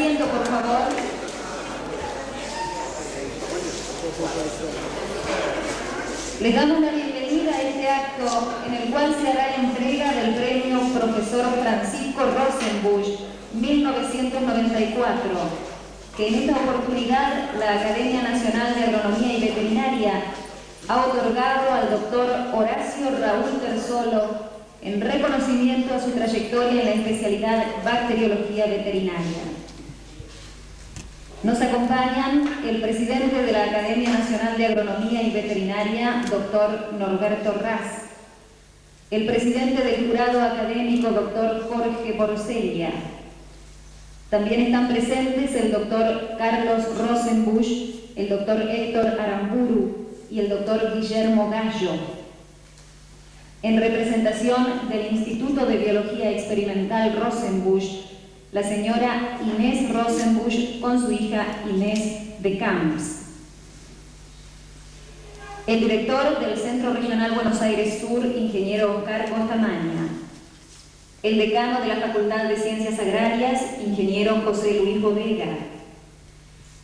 asiento, por favor. Les damos la bienvenida a este acto en el cual se hará la entrega del premio Profesor Francisco Rosenbusch 1994, que en esta oportunidad la Academia Nacional de Agronomía y Veterinaria ha otorgado al doctor Horacio Raúl Terzolo en reconocimiento a su trayectoria en la especialidad Bacteriología Veterinaria. Nos acompañan el presidente de la Academia Nacional de Agronomía y Veterinaria, doctor Norberto Raz, el presidente del jurado académico, doctor Jorge Porcella. También están presentes el doctor Carlos Rosenbusch, el doctor Héctor Aramburu y el doctor Guillermo Gallo. En representación del Instituto de Biología Experimental Rosenbusch, la señora Inés Rosenbusch con su hija Inés de Camps. El director del Centro Regional Buenos Aires Sur, ingeniero Oscar Costamaña. El decano de la Facultad de Ciencias Agrarias, ingeniero José Luis Bodega.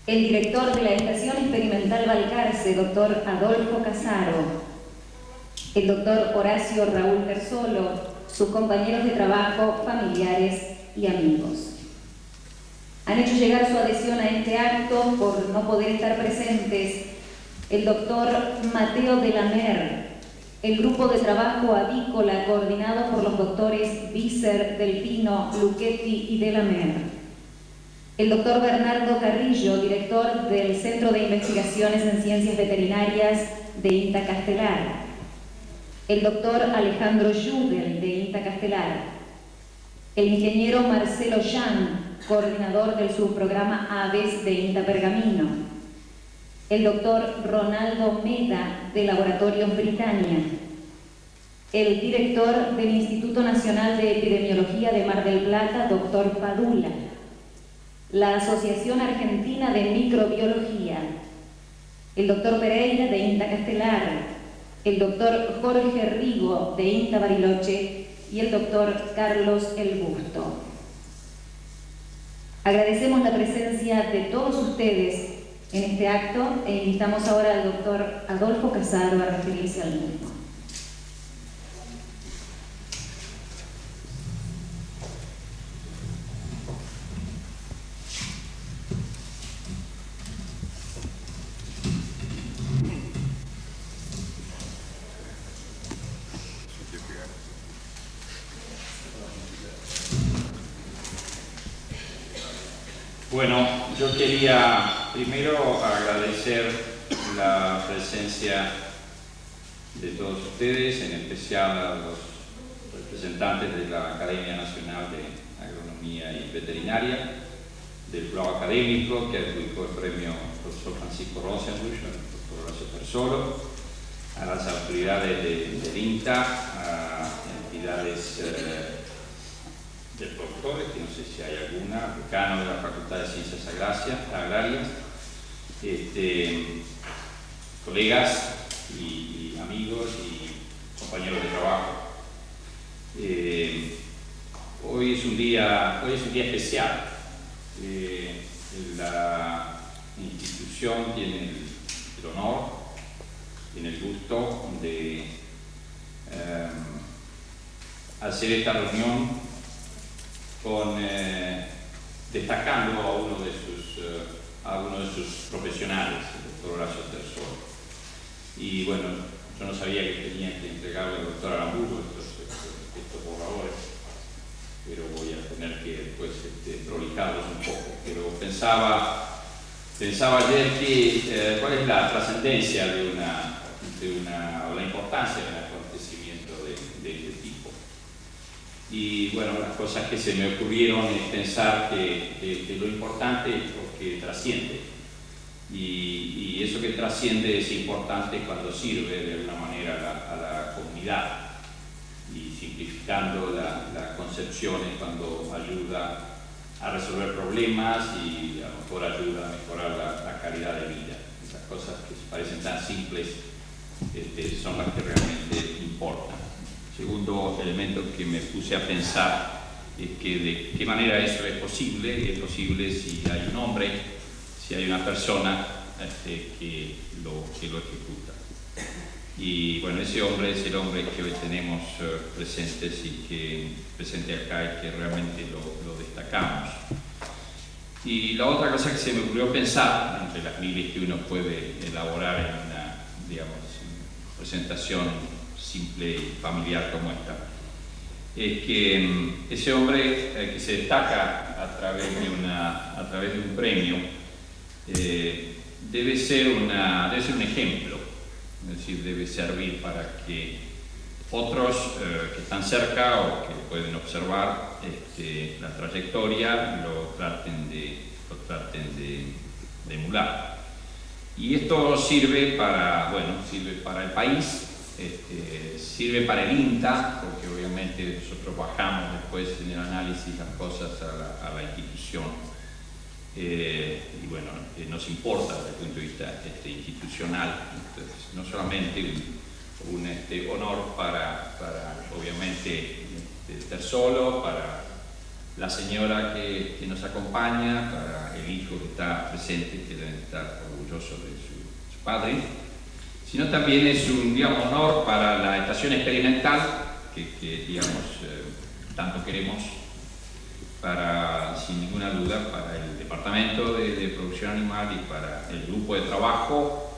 El director de la Estación Experimental Balcarce, doctor Adolfo Casaro. El doctor Horacio Raúl Terzolo, sus compañeros de trabajo, familiares y amigos. Han hecho llegar su adhesión a este acto por no poder estar presentes el doctor Mateo Delamer, el grupo de trabajo avícola coordinado por los doctores Visser, Delfino, Luchetti y Delamer, el doctor Bernardo Carrillo, director del Centro de Investigaciones en Ciencias Veterinarias de INTA Castelar, el doctor Alejandro Judel de INTA Castelar, el ingeniero Marcelo Jan, coordinador del subprograma Aves de INTA Pergamino, el doctor Ronaldo Meda de Laboratorios Britannia, el director del Instituto Nacional de Epidemiología de Mar del Plata, doctor Padula, la Asociación Argentina de Microbiología, el doctor Pereira de INTA Castelar, el doctor Jorge Rigo de INTA Bariloche y el doctor Carlos El Busto. Agradecemos la presencia de todos ustedes en este acto e invitamos ahora al doctor Adolfo Casaro a referirse al mismo. Bueno, yo quería primero agradecer la presencia de todos ustedes, en especial a los representantes de la Academia Nacional de Agronomía y Veterinaria, del jurado académico que adjudicó el premio profesor Francisco Rosenbusch, al doctor Horacio Terzolo, a las autoridades del INTA, a entidades de productores, que no sé si hay alguna, decano de la Facultad de Ciencias Agrarias, colegas y amigos y compañeros de trabajo. Hoy es un día especial. La institución tiene el honor, tiene el gusto de hacer esta reunión destacando a uno de sus profesionales, el doctor Horacio Terzolo. Y bueno, yo no sabía que tenía que entregarle al doctor Aramburu estos borradores, pero voy a tener que después prolijarlos un poco. Pero pensaba ayer que cuál es la trascendencia o la importancia de un acontecimiento de este tipo. Y bueno, las cosas que se me ocurrieron es pensar que lo importante es lo que trasciende. Y eso que trasciende es importante cuando sirve de alguna manera a la comunidad. Y simplificando la concepción es cuando ayuda a resolver problemas y a lo mejor ayuda a mejorar la calidad de vida. Esas cosas que parecen tan simples son las que realmente importan. Segundo elemento que me puse a pensar que de qué manera eso es posible si hay un hombre, si hay una persona que lo ejecuta. Y bueno, ese hombre es el hombre que hoy tenemos presente acá y que realmente lo destacamos. Y la otra cosa que se me ocurrió pensar, entre las miles que uno puede elaborar en una, digamos, presentación simple y familiar como esta, es que ese hombre que se destaca a través de un premio debe ser un ejemplo, es decir, debe servir para que otros que están cerca o que pueden observar la trayectoria lo traten de emular. Y esto sirve para el país, sirve para el INTA, porque obviamente nosotros bajamos después en el análisis las cosas a la institución. Y bueno, nos importa desde el punto de vista institucional. Entonces, no solamente un honor para obviamente Tersolo, para la señora que nos acompaña, para el hijo que está presente, que debe estar orgulloso de su padre, sino también es un, digamos, honor para la estación experimental que digamos, tanto queremos, sin ninguna duda, para el departamento de producción animal y para el grupo de trabajo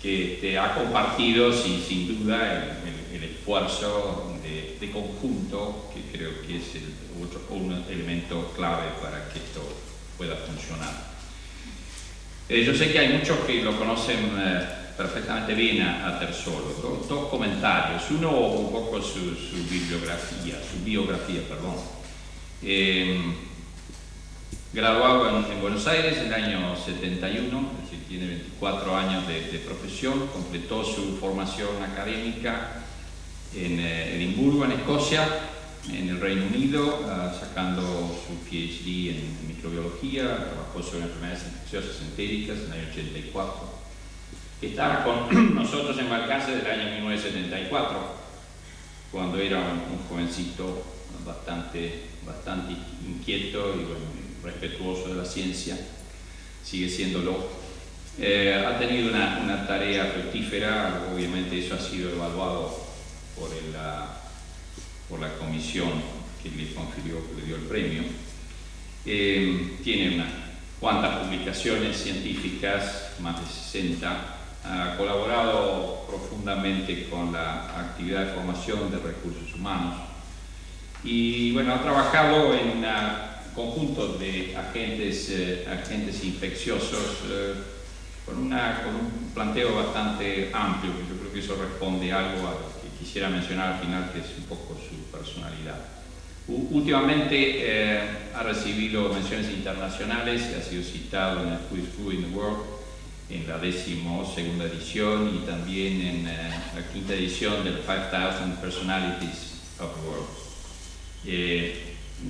que ha compartido sin duda el esfuerzo de conjunto, que creo que es un elemento clave para que esto pueda funcionar. Yo sé que hay muchos que lo conocen perfectamente bien a Tersolo. Dos comentarios. Uno, un poco su biografía, perdón. Graduado en Buenos Aires en el año 71, es decir, tiene 24 años de profesión, completó su formación académica en Edimburgo, en Escocia, en el Reino Unido, sacando su PhD en microbiología, trabajó sobre enfermedades infecciosas entéricas en el año 84. Estaba con nosotros en Balcarce desde el año 1974, cuando era un jovencito bastante inquieto y bueno, respetuoso de la ciencia, sigue siéndolo. Ha tenido una tarea fructífera, obviamente eso ha sido evaluado por la comisión que le confirió, que le dio el premio. Tiene unas cuantas publicaciones científicas, más de 60. Ha colaborado profundamente con la actividad de formación de recursos humanos y bueno, ha trabajado en un conjunto de agentes infecciosos con un planteo bastante amplio, que yo creo que eso responde algo a lo que quisiera mencionar al final, que es un poco su personalidad. Últimamente ha recibido menciones internacionales, ha sido citado en el Who is Who in the World, en la 12ª edición y también en la 5ª edición del 5,000 Personalities of the World.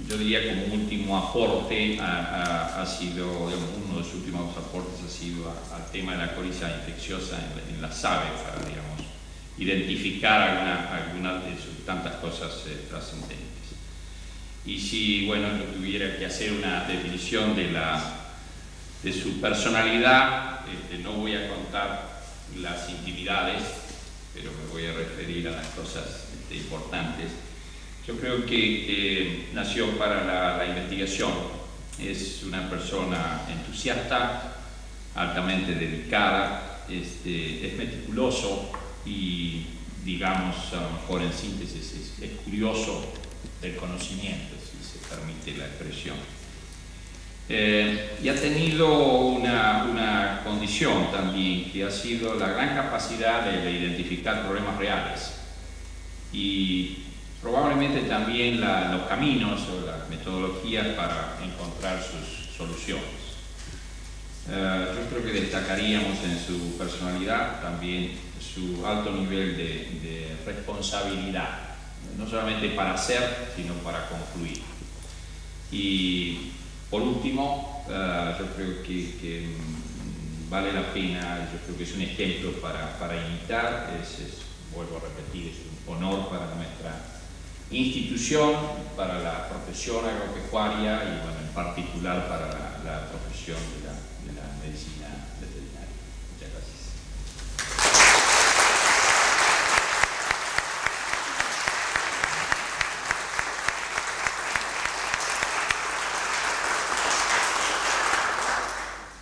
Yo diría como último aporte ha sido, digamos, uno de sus últimos aportes ha sido al tema de la coriza infecciosa en las aves, para, digamos, identificar algunas de sus tantas cosas trascendentes. Y si, bueno, yo tuviera que hacer una definición de su personalidad, no voy a contar las intimidades, pero me voy a referir a las cosas importantes. Yo creo que nació para la investigación. Es una persona entusiasta, altamente dedicada, es meticuloso y, digamos, a lo mejor en síntesis, es curioso del conocimiento, si se permite la expresión. Y ha tenido una condición también, que ha sido la gran capacidad de identificar problemas reales y probablemente también los caminos o las metodologías para encontrar sus soluciones. Yo creo que destacaríamos en su personalidad también su alto nivel de responsabilidad, no solamente para hacer, sino para concluir. Y por último, yo creo que vale la pena, yo creo que es un ejemplo para imitar, vuelvo a repetir, es un honor para institución para la profesión agropecuaria y, bueno, en particular para la profesión de la medicina veterinaria. Muchas gracias.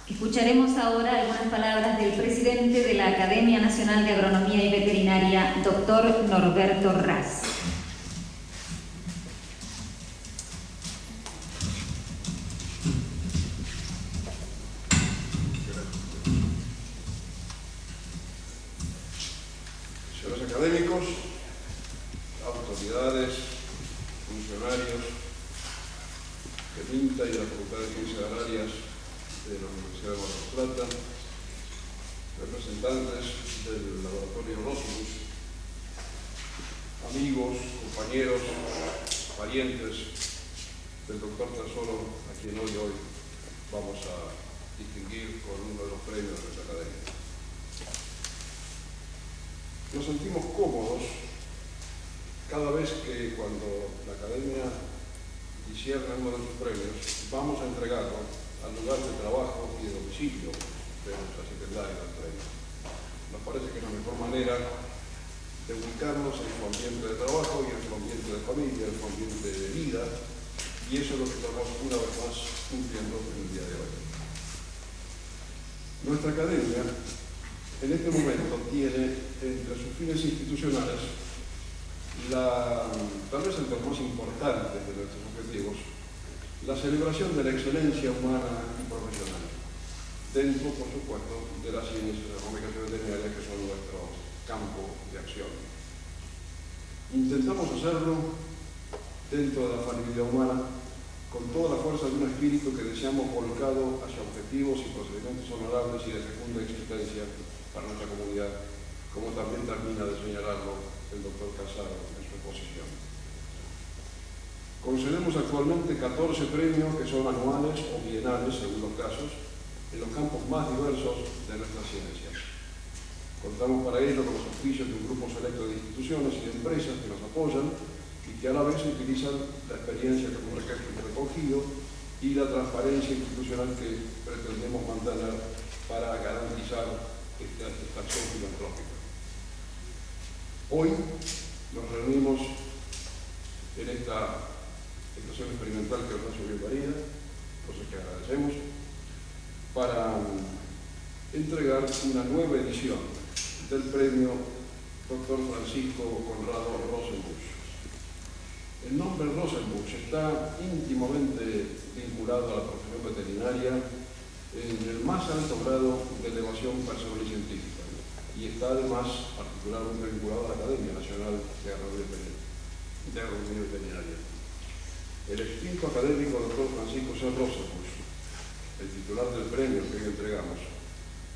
Escucharemos ahora algunas palabras del presidente de la Academia Nacional de Agronomía y Veterinaria, doctor Norberto Raz. Señores académicos, autoridades, funcionarios del INTA y de la Facultad de Ciencias Agrarias de la Universidad de Mar del Plata, representantes del laboratorio Rosebush, amigos, compañeros, parientes del doctor Tesoro, a quien hoy vamos a distinguir con uno de los premios de nuestra academia. Nos sentimos cómodos cada vez que cuando la academia discierne uno de sus premios, vamos a entregarlo al lugar de trabajo y de domicilio de nuestra secretaria del premio. Nos parece que es la mejor manera de ubicarnos en su ambiente de trabajo y en su ambiente de familia, en su ambiente de vida, y eso es lo que estamos una vez más cumpliendo en el día de hoy. Nuestra academia en este momento tiene entre sus fines institucionales tal vez entre los más importantes de nuestros objetivos, la celebración de la excelencia humana y profesional, dentro, por supuesto, de las ciencias de la comunicación veterinaria, que son nuestro campo de acción. Intentamos hacerlo dentro de la familia humana, con toda la fuerza de un espíritu que deseamos volcado hacia objetivos y procedimientos honorables y de fecunda existencia para nuestra comunidad, como también termina de señalarlo el doctor Casado en su exposición. Concedemos actualmente 14 premios que son anuales o bienales, según los casos, en los campos más diversos de nuestras ciencias. Contamos para ello con los auspicios de un grupo selecto de instituciones y de empresas que nos apoyan y que a la vez utilizan la experiencia que hemos recogido y la transparencia institucional que pretendemos mantener para garantizar esta acción filantrópica. Hoy nos reunimos en esta situación experimental que nos ha sido bienvenida, cosa que agradecemos, para entregar una nueva edición del premio Dr. Francisco Conrado Rosenbusch. El nombre Rosenbusch está íntimamente vinculado a la profesión veterinaria en el más alto grado de elevación personal y científica, y está además particularmente vinculado a la Academia Nacional de Agronomía Veterinaria. El extinto académico Dr. Francisco C. Rosenbusch, el titular del premio que hoy entregamos,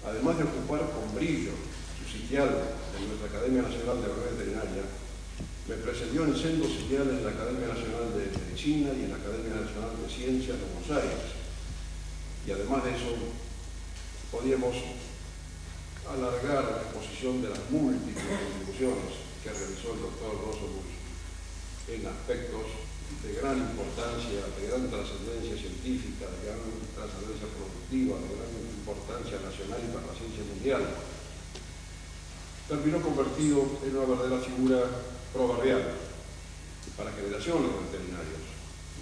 además de ocupar con brillo su sitial en nuestra Academia Nacional de Agronomía Veterinaria, me precedió en sendos sitiales en la Academia Nacional de Medicina y en la Academia Nacional de Ciencias de Buenos Aires. Y además de eso, podíamos alargar la exposición de las múltiples contribuciones que realizó el doctor Rosenbusch en aspectos de gran importancia, de gran trascendencia científica, de gran trascendencia productiva, de gran importancia nacional y para la ciencia mundial. Terminó convertido en una verdadera figura proverbial para generaciones de veterinarios,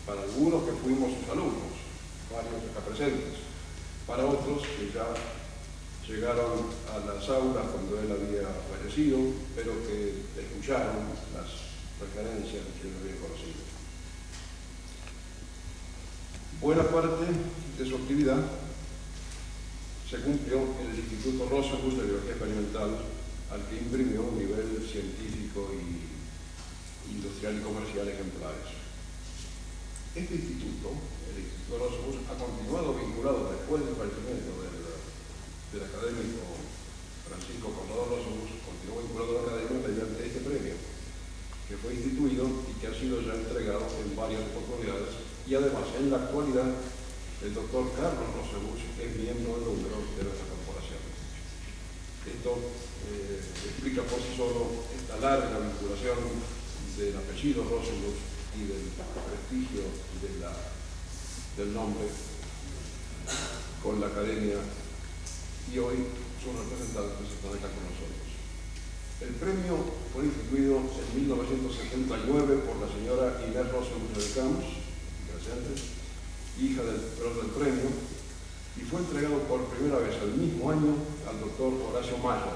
para algunos que fuimos sus alumnos, varios acá presentes, para otros que ya llegaron a las aulas cuando él había fallecido, pero que escucharon las referencias que él había conocido. Buena parte de su actividad se cumplió en el Instituto Rosenbusch de Biología Experimental, al que imprimió un nivel científico y industrial y comercial ejemplares. Este instituto, el Instituto Rosenbusch, ha continuado vinculado después del fallecimiento del académico Francisco Conrado Rosenbusch, continuó vinculado a la academia mediante este premio, que fue instituido y que ha sido ya entregado en varias oportunidades, y además en la actualidad el doctor Carlos Rosenbusch es miembro del número de nuestra corporación. Esto explica por sí solo esta larga vinculación del apellido Rosenbusch y del prestigio del nombre con la academia, y hoy sus representantes están acá con nosotros. El premio fue instituido en 1979 por la señora Inés Rosenbusch de Camps, presente, hija del creador del premio, y fue entregado por primera vez el mismo año al doctor Horacio Maya.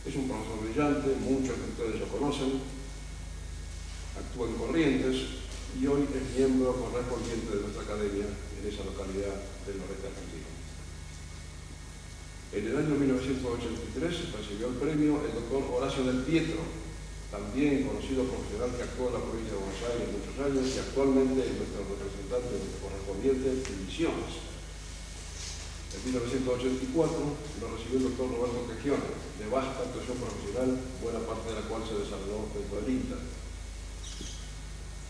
Es un profesor brillante, muchos de ustedes lo conocen, actúa en Corrientes y hoy es miembro correspondiente de nuestra academia en esa localidad del noreste argentino. En el año 1983 recibió el premio el doctor Horacio Del Pietro, también conocido profesional que actuó en la provincia de Buenos Aires muchos años y actualmente es nuestro representante, nuestro correspondiente en Misiones. En 1984 lo recibió el doctor Roberto Quejione, de vasta actuación profesional, buena parte de la cual se desarrolló dentro del INTA.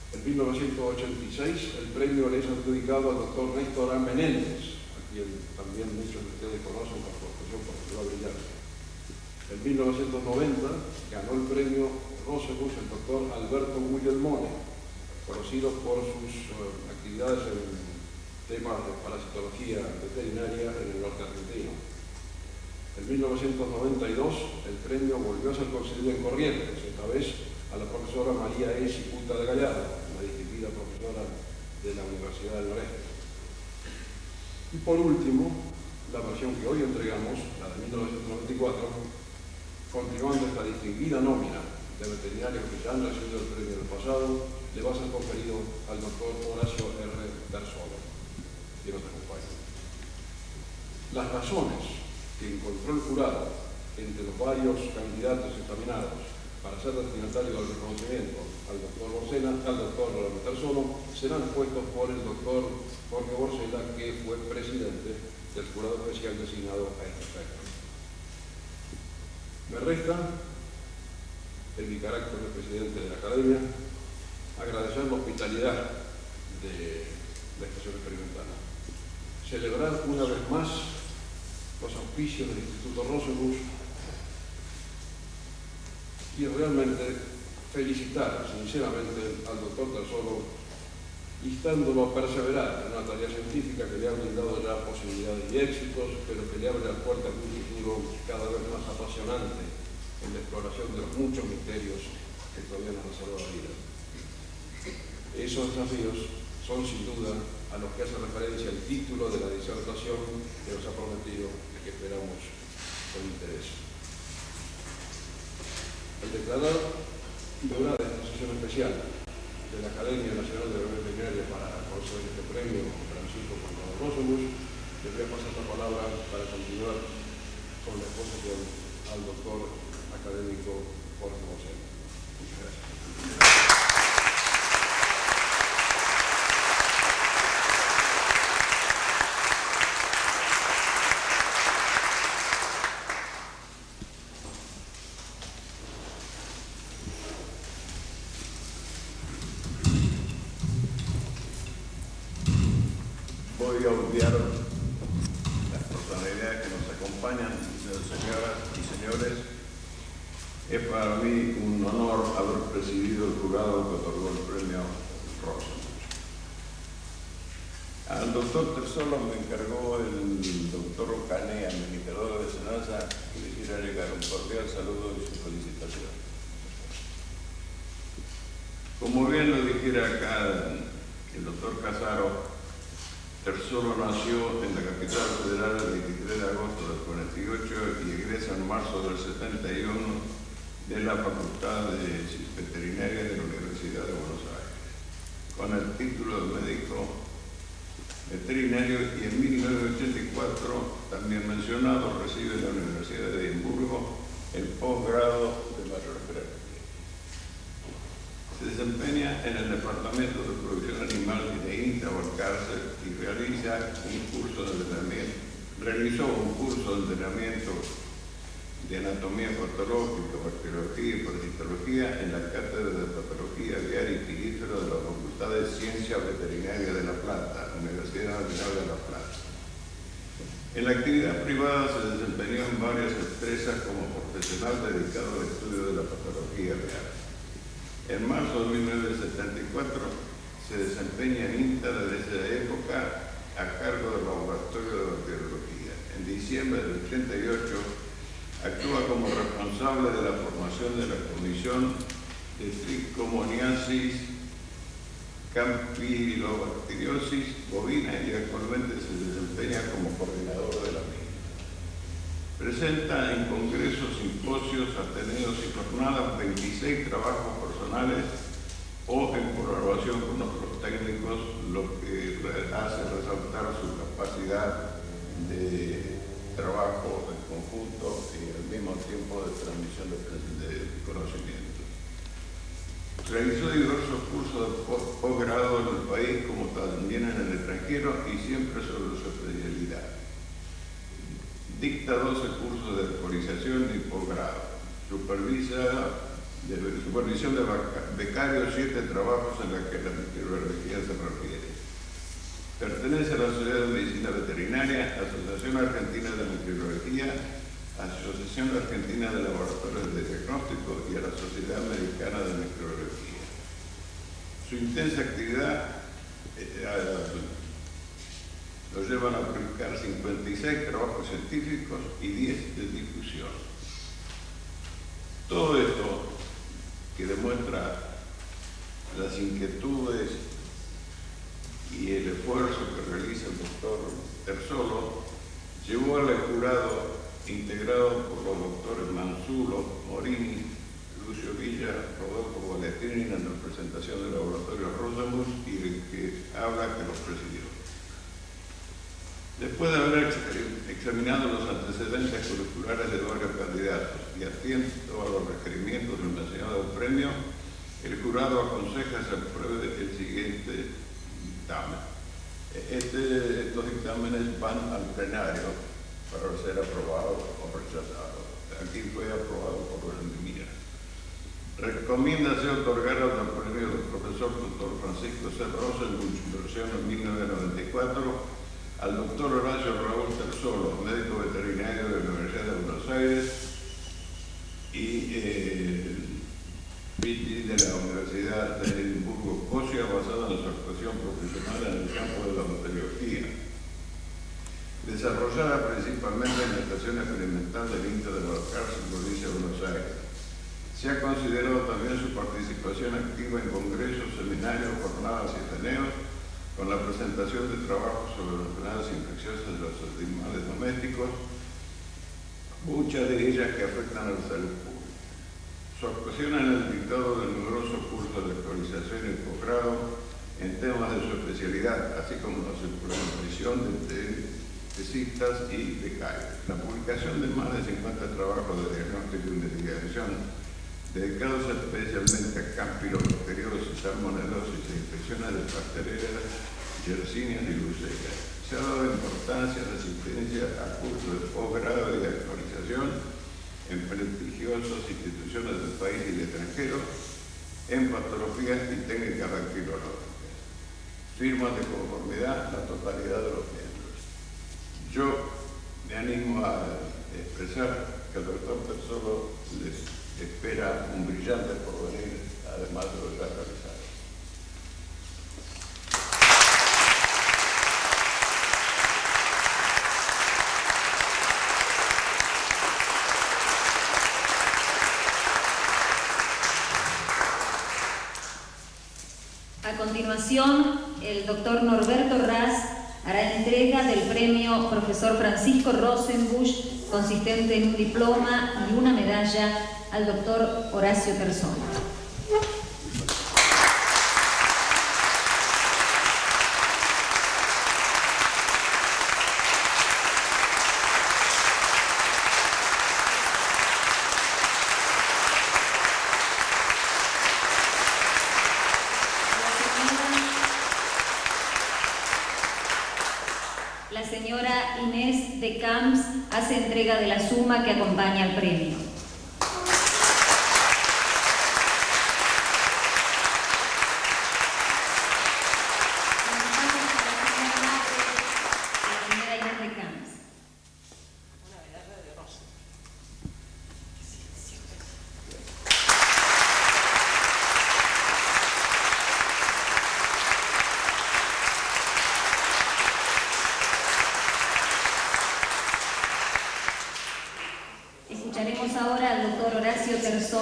En 1986 el premio le es adjudicado al doctor Néstor A. Menéndez, a quien también muchos de ustedes conocen por su actuación profesional brillante. En 1990 ganó el premio Rosenbusch el doctor Alberto Guglielmone, conocido por sus actividades en temas de parasitología veterinaria en el norte argentino. En 1992 el premio volvió a ser concedido en Corrientes, esta vez a la profesora María E. Cicuta de Gallardo, una distinguida profesora de la Universidad del Noreste. Y por último, la versión que hoy entregamos, la de 1994, continuando esta distinguida nómina de veterinarios que ya han recibido el premio del pasado, le va a ser conferido al doctor Horacio R. Bersolo, que nos acompaña. Las razones que encontró el jurado entre los varios candidatos examinados para ser destinatario del reconocimiento al doctor Bersolo serán puestos por el doctor Jorge Borsella, que fue presidente del jurado especial designado a este efecto. Me resta, en mi carácter de presidente de la Academia, agradecer la hospitalidad de la estación experimental. Celebrar una vez más los auspicios del Instituto Rosenbusch y realmente felicitar sinceramente al doctor Bersolo, instándolo a perseverar en una tarea científica que le ha brindado ya posibilidades y éxitos, pero que le abre las puertas de un futuro cada vez más apasionante en la exploración de los muchos misterios que todavía nos reserva la vida. Esos desafíos son sin duda a los que hace referencia el título de la disertación que nos ha prometido y que esperamos con interés. El declarar titular de esta sesión especial de la Academia Nacional de Veterinaria para conceder este premio Francisco Contador Rosenbusch, le voy a pasar la palabra para continuar con la exposición al doctor académico Jorge Borsella. Muchas gracias. Voy a obviar las personalidades que nos acompañan, señoras y señores. Es para mí un honor haber presidido el jurado que otorgó el premio Rosenbusch. Al doctor Bersolo me encargó el doctor Ocané, administrador de Senasa, que le quiera llegar un cordial saludo y su felicitación. Como bien lo dijera acá el doctor Casaro, Bersolo nació en la capital federal el 23 de agosto del 48 y egresa en marzo del 71 de la Facultad de Veterinaria de la Universidad de Buenos Aires, con el título de médico veterinario, y en 1984, también mencionado, recibe en la Universidad de Edimburgo el posgrado de mayor grado. Se desempeña en el Departamento de Producción Animal de INTA o cárcel y realizó un curso de entrenamiento de anatomía patológica, bacteriología y parasitología en la Cátedra de Patología Aviar y Pirífera de la Facultad de Ciencia Veterinaria de La Plata, Universidad Nacional de La Plata. En la actividad privada se desempeñó en varias empresas como profesional dedicado al estudio de la patología aviar. En marzo de 1974 se desempeña en INTA desde esa época a cargo del Laboratorio de Bacteriología. En diciembre del 88 actúa como responsable de la formación de la Comisión de Trichomoniasis, Campylobacteriosis bovina y actualmente se desempeña como coordinador de la misma. Presenta en congresos, simposios, ateneos y jornadas 26 trabajos personales o en colaboración con otros técnicos, lo que hace resaltar su capacidad de trabajo en conjunto y al mismo tiempo de transmisión de conocimientos. Realizó diversos cursos de posgrado en el país como también en el extranjero y siempre sobre su especialidad. Dicta 12 cursos de actualización y posgrado. Supervisión de becarios, 7 trabajos en los que la microbiología se refiere. Pertenece a la Sociedad de Medicina Veterinaria, Asociación Argentina de Microbiología, Asociación Argentina de Laboratorios de Diagnóstico y a la Sociedad Americana de Microbiología. Su intensa actividad lo llevan a publicar 56 trabajos científicos y 10 de difusión. Todo esto que demuestra las inquietudes y el esfuerzo que realiza el doctor Terzolo llevó al jurado integrado por los doctores Manzulo, Morini, Lucio Villa, Rodolfo Valetini en representación del laboratorio Rosemus y el que habla que los presidió. Después de haber examinado los antecedentes curriculares de varios candidatos y atento a los requerimientos del mencionado premio, el jurado aconseja se apruebe el siguiente dictamen. Estos dictámenes van al plenario para ser aprobados o rechazados. Aquí fue aprobado por unanimidad. Recomienda ser otorgado el premio del profesor Dr. Francisco C. Rosenbusch, versión en 1994, al doctor Horacio Raúl Terzolo, médico veterinario de la Universidad de Buenos Aires y PhD de la Universidad de Edimburgo, Escocia, basada en su actuación profesional en el campo de la bacteriología, desarrollada principalmente en la estación experimental del INTA de Balcarce, provincia de Buenos Aires. Se ha considerado también su participación activa en congresos, seminarios, jornadas y ateneos, con la presentación de trabajos sobre las enfermedades infecciosas de los animales domésticos, muchas de ellas que afectan a la salud pública. Su actuación en el dictado de numerosos cursos de actualización y posgrado en temas de su especialidad, así como la supervisión de tesistas y becarios. La publicación de más de 50 trabajos de diagnóstico y investigación dedicados especialmente a campylobacteriosis, salmonelosis e infecciones de pastelera, yersinias y brucelas. Se ha dado importancia a la asistencia a cursos de posgrado y de actualización en prestigiosas instituciones del país y del extranjero, en patologías y técnicas bacteriológicas. Firmas de conformidad la totalidad de los miembros. Yo me animo a expresar que el doctor Terzolo les espera un brillante porvenir, además de lo ya realizado. A continuación, el doctor Norberto Raz hará entrega del premio Profesor Francisco Rosenbusch, consistente en un diploma y una medalla al doctor Horacio Terzolo. La señora Inés de Camps hace entrega de la suma que acompaña al premio.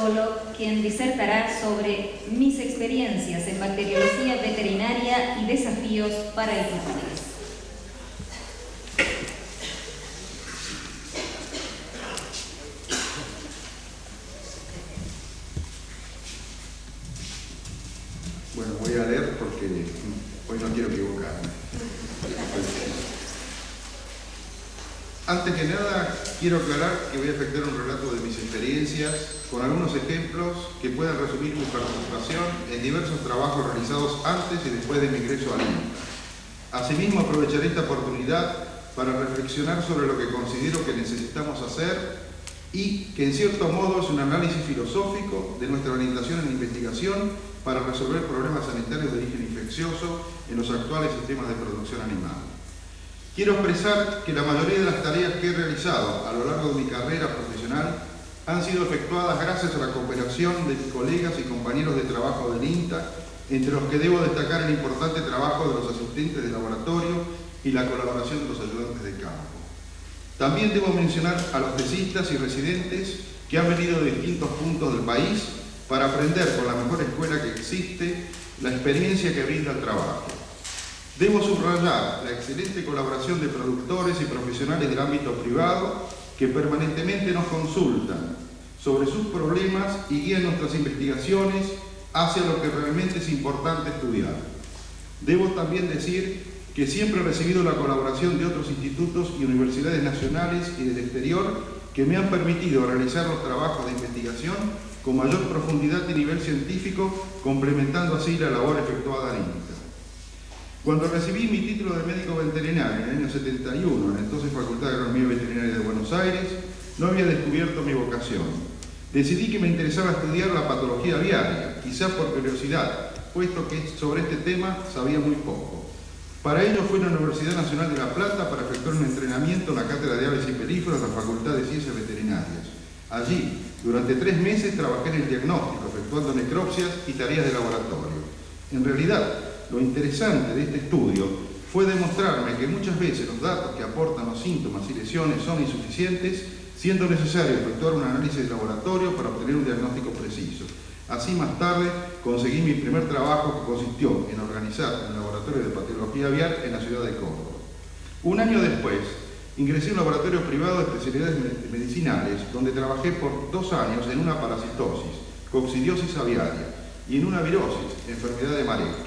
Solo, quien disertará sobre mis experiencias en bacteriología veterinaria y desafíos para el futuro. Bueno, voy a leer porque hoy no quiero equivocarme. Antes que nada, quiero aclarar que voy a efectuar un relato de mis experiencias con algunos ejemplos que puedan resumir mi participación en diversos trabajos realizados antes y después de mi ingreso al INTA. Asimismo, aprovecharé esta oportunidad para reflexionar sobre lo que considero que necesitamos hacer y que en cierto modo es un análisis filosófico de nuestra orientación en investigación para resolver problemas sanitarios de origen infeccioso en los actuales sistemas de producción animal. Quiero expresar que la mayoría de las tareas que he realizado a lo largo de mi carrera profesional han sido efectuadas gracias a la cooperación de mis colegas y compañeros de trabajo del INTA, entre los que debo destacar el importante trabajo de los asistentes de laboratorio y la colaboración de los ayudantes de campo. También debo mencionar a los tesistas y residentes que han venido de distintos puntos del país para aprender con la mejor escuela que existe la experiencia que brinda el trabajo. Debo subrayar la excelente colaboración de productores y profesionales del ámbito privado que permanentemente nos consultan sobre sus problemas y guían nuestras investigaciones hacia lo que realmente es importante estudiar. Debo también decir que siempre he recibido la colaboración de otros institutos y universidades nacionales y del exterior que me han permitido realizar los trabajos de investigación con mayor profundidad y nivel científico, complementando así la labor efectuada en INTA. Cuando recibí mi título de médico veterinario en el año 71, en la entonces Facultad de Agronomía Veterinaria de Buenos Aires, no había descubierto mi vocación. Decidí que me interesaba estudiar la patología aviaria, quizás por curiosidad, puesto que sobre este tema sabía muy poco. Para ello fui a la Universidad Nacional de La Plata para efectuar un entrenamiento en la Cátedra de Aves y Pelíferas de la Facultad de Ciencias Veterinarias. Allí, durante 3 meses, trabajé en el diagnóstico, efectuando necropsias y tareas de laboratorio. En realidad, lo interesante de este estudio fue demostrarme que muchas veces los datos que aportan los síntomas y lesiones son insuficientes, siendo necesario efectuar un análisis de laboratorio para obtener un diagnóstico preciso. Así, más tarde, conseguí mi primer trabajo, que consistió en organizar el laboratorio de patología aviar en la ciudad de Córdoba. Un año después, ingresé a un laboratorio privado de especialidades medicinales, donde trabajé por 2 años en una parasitosis, coccidiosis aviaria, y en una virosis, enfermedad de Marek.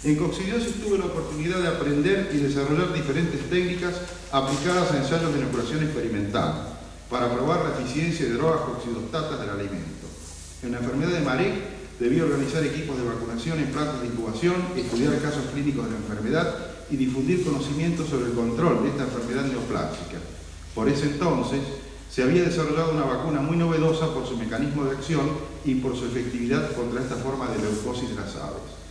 En coccidiosis tuve la oportunidad de aprender y desarrollar diferentes técnicas aplicadas a ensayos de inoculación experimental para probar la eficiencia de drogas coccidostatas del alimento. En la enfermedad de Marek debí organizar equipos de vacunación en plantas de incubación, estudiar casos clínicos de la enfermedad y difundir conocimientos sobre el control de esta enfermedad neoplásica. Por ese entonces se había desarrollado una vacuna muy novedosa por su mecanismo de acción y por su efectividad contra esta forma de leucosis de las aves.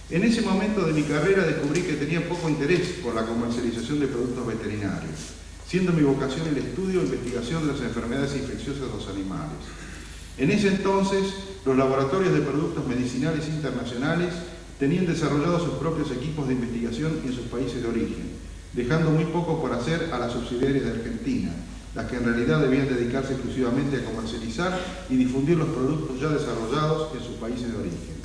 En ese momento de mi carrera descubrí que tenía poco interés por la comercialización de productos veterinarios, siendo mi vocación el estudio e investigación de las enfermedades infecciosas de los animales. En ese entonces, los laboratorios de productos medicinales internacionales tenían desarrollados sus propios equipos de investigación en sus países de origen, dejando muy poco por hacer a las subsidiarias de Argentina, las que en realidad debían dedicarse exclusivamente a comercializar y difundir los productos ya desarrollados en sus países de origen.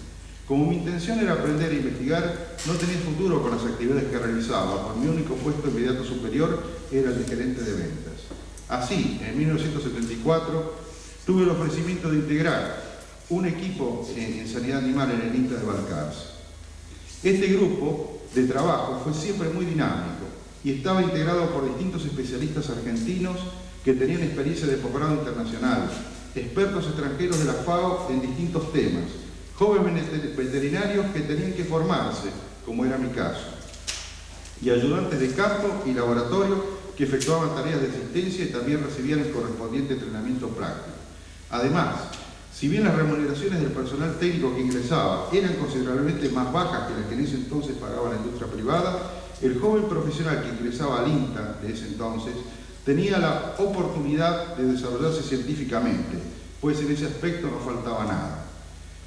Como mi intención era aprender e investigar, no tenía futuro con las actividades que realizaba, pues mi único puesto inmediato superior era el de gerente de ventas. Así, en 1974, tuve el ofrecimiento de integrar un equipo en sanidad animal en el INTA de Balcarce. Este grupo de trabajo fue siempre muy dinámico y estaba integrado por distintos especialistas argentinos que tenían experiencia de posgrado internacional, expertos extranjeros de la FAO en distintos temas, jóvenes veterinarios que tenían que formarse, como era mi caso, y ayudantes de campo y laboratorio que efectuaban tareas de asistencia y también recibían el correspondiente entrenamiento práctico. Además, si bien las remuneraciones del personal técnico que ingresaba eran considerablemente más bajas que las que en ese entonces pagaba la industria privada, el joven profesional que ingresaba al INTA de ese entonces tenía la oportunidad de desarrollarse científicamente, pues en ese aspecto no faltaba nada.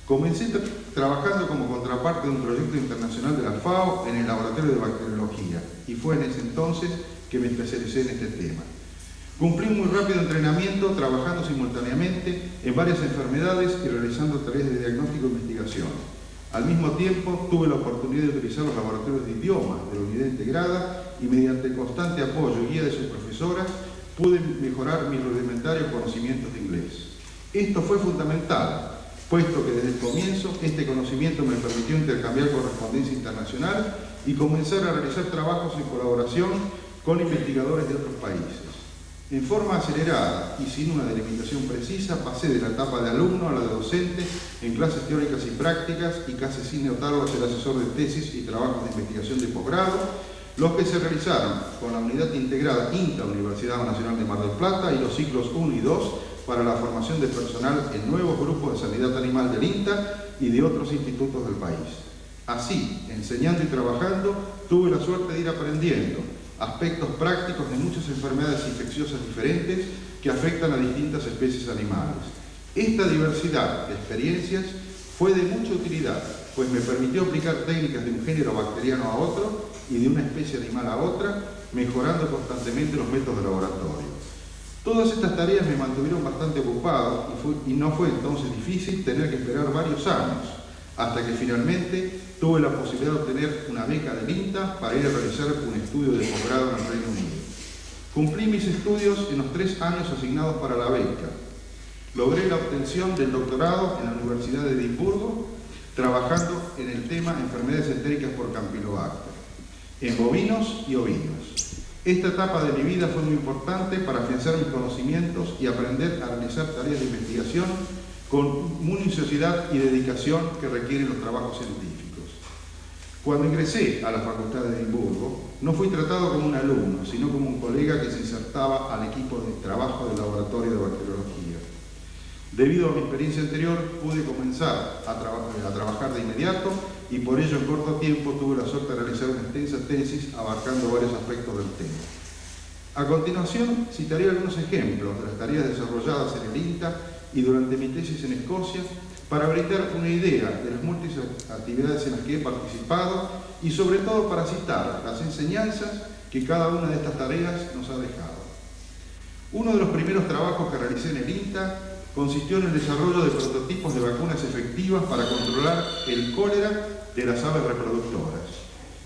Comencé trabajando como contraparte de un proyecto internacional de la FAO en el laboratorio de bacteriología y fue en ese entonces que me especialicé en este tema. Cumplí un muy rápido entrenamiento trabajando simultáneamente en varias enfermedades y realizando tareas de diagnóstico e investigación. Al mismo tiempo, tuve la oportunidad de utilizar los laboratorios de idiomas de la unidad integrada y mediante constante apoyo y guía de sus profesoras pude mejorar mis rudimentarios conocimientos de inglés. Esto fue fundamental, puesto que desde el comienzo este conocimiento me permitió intercambiar correspondencia internacional y comenzar a realizar trabajos en colaboración con investigadores de otros países. En forma acelerada y sin una delimitación precisa, pasé de la etapa de alumno a la de docente en clases teóricas y prácticas y casi sin notarlo a ser asesor de tesis y trabajos de investigación de posgrado, los que se realizaron con la unidad integrada INTA, Universidad Nacional de Mar del Plata, y los ciclos 1 y 2 para la formación de personal en nuevos grupos de sanidad animal del INTA y de otros institutos del país. Así, enseñando y trabajando, tuve la suerte de ir aprendiendo aspectos prácticos de muchas enfermedades infecciosas diferentes que afectan a distintas especies animales. Esta diversidad de experiencias fue de mucha utilidad, pues me permitió aplicar técnicas de un género bacteriano a otro y de una especie animal a otra, mejorando constantemente los métodos de laboratorio. Todas estas tareas me mantuvieron bastante ocupado y no fue entonces difícil tener que esperar varios años, hasta que finalmente tuve la posibilidad de obtener una beca del INTA para ir a realizar un estudio de posgrado en el Reino Unido. Cumplí mis estudios en los 3 años asignados para la beca. Logré la obtención del doctorado en la Universidad de Edimburgo, trabajando en el tema enfermedades entéricas por Campylobacter, en bovinos y ovinos. Esta etapa de mi vida fue muy importante para afianzar mis conocimientos y aprender a realizar tareas de investigación con minuciosidad y dedicación que requieren los trabajos científicos. Cuando ingresé a la Facultad de Edimburgo, no fui tratado como un alumno, sino como un colega que se insertaba al equipo de trabajo del laboratorio de bacteriología. Debido a mi experiencia anterior, pude comenzar a trabajar de inmediato y por ello en corto tiempo tuve la suerte de realizar una extensa tesis abarcando varios aspectos del tema. A continuación, citaré algunos ejemplos de las tareas desarrolladas en el INTA y durante mi tesis en Escocia para brindar una idea de las múltiples actividades en las que he participado y sobre todo para citar las enseñanzas que cada una de estas tareas nos ha dejado. Uno de los primeros trabajos que realicé en el INTA consistió en el desarrollo de prototipos de vacunas efectivas para controlar el cólera de las aves reproductoras.